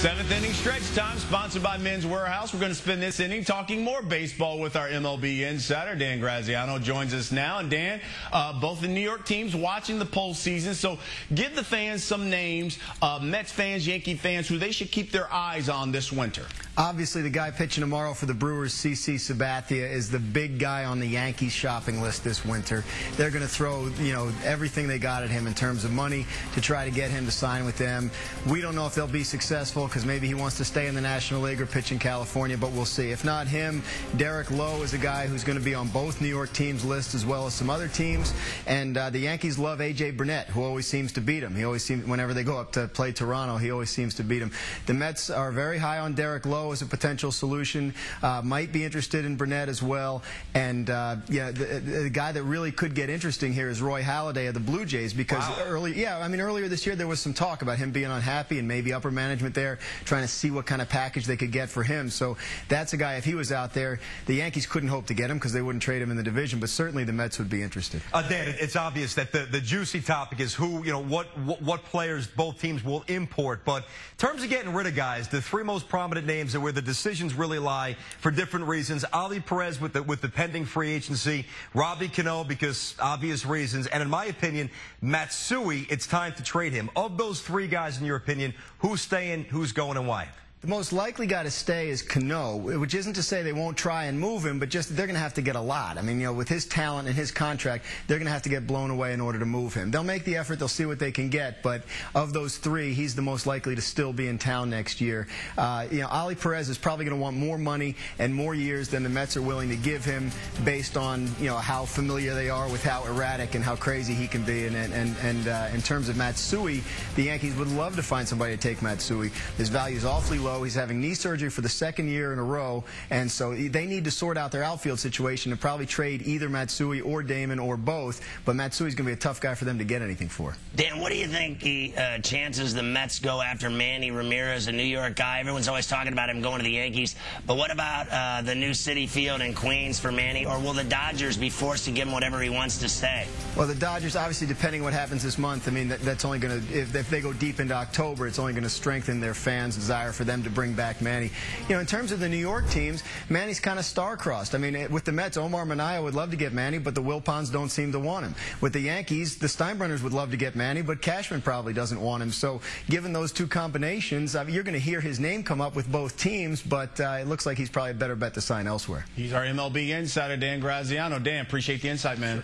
Seventh inning stretch time, sponsored by Men's Warehouse. We're going to spend this inning talking more baseball with our MLB insider. Dan Graziano joins us now. And Dan, both the New York teams watching the postseason. So give the fans some names, Mets fans, Yankee fans, who they should keep their eyes on this winter. Obviously, the guy pitching tomorrow for the Brewers, CC Sabathia, is the big guy on the Yankees shopping list this winter. They're going to throw, everything they got at him in terms of money to try to get him to sign with them. We don't know if they'll be successful because maybe he wants to stay in the National League or pitch in California, but we'll see. If not him, Derek Lowe is a guy who's going to be on both New York teams' lists as well as some other teams. And the Yankees love A.J. Burnett, who always seems to beat him. He always seems, whenever they go up to play Toronto, he always seems to beat him. The Mets are very high on Derek Lowe as a potential solution. Might be interested in Burnett as well. And the guy that really could get interesting here is Roy Halladay of the Blue Jays, because earlier this year there was some talk about him being unhappy and maybe upper management there trying to see what kind of package they could get for him. So that's a guy, if he was out there, the Yankees couldn't hope to get him because they wouldn't trade him in the division, but certainly the Mets would be interested. Dan, it's obvious that the juicy topic is who, what players both teams will import. But in terms of getting rid of guys, the three most prominent names are where the decisions really lie for different reasons. Ali Perez with the pending free agency, Robbie Cano because obvious reasons, and in my opinion, Matsui, it's time to trade him. Of those three guys, in your opinion, who's staying, who's going, and why? The most likely guy to stay is Cano, which isn't to say they won't try and move him, but just they're going to have to get a lot. I mean, with his talent and his contract, they're going to have to get blown away in order to move him. They'll make the effort. They'll see what they can get, but of those three, he's the most likely to still be in town next year. Ali Perez is probably going to want more money and more years than the Mets are willing to give him based on, how familiar they are with how erratic and how crazy he can be. And in terms of Matsui, the Yankees would love to find somebody to take Matsui. His value is awfully low. He's having knee surgery for the second year in a row, and so they need to sort out their outfield situation and probably trade either Matsui or Damon or both, but Matsui's going to be a tough guy for them to get anything for. Dan, what do you think the chances the Mets go after Manny Ramirez, a New York guy? Everyone's always talking about him going to the Yankees, but what about the new Citi Field in Queens for Manny, or will the Dodgers be forced to give him whatever he wants to stay? Well, the Dodgers, obviously, depending what happens this month, I mean, that's only going to, if they go deep into October, it's only going to strengthen their fans' desire for them to bring back Manny. In terms of the New York teams, Manny's kind of star-crossed. I mean, with the Mets, Omar Minaya would love to get Manny, but the Wilpons don't seem to want him. With the Yankees, the Steinbrenners would love to get Manny, but Cashman probably doesn't want him. So given those two combinations, you're going to hear his name come up with both teams, but it looks like he's probably a better bet to sign elsewhere. He's our MLB insider, Dan Graziano. Dan, appreciate the insight, man.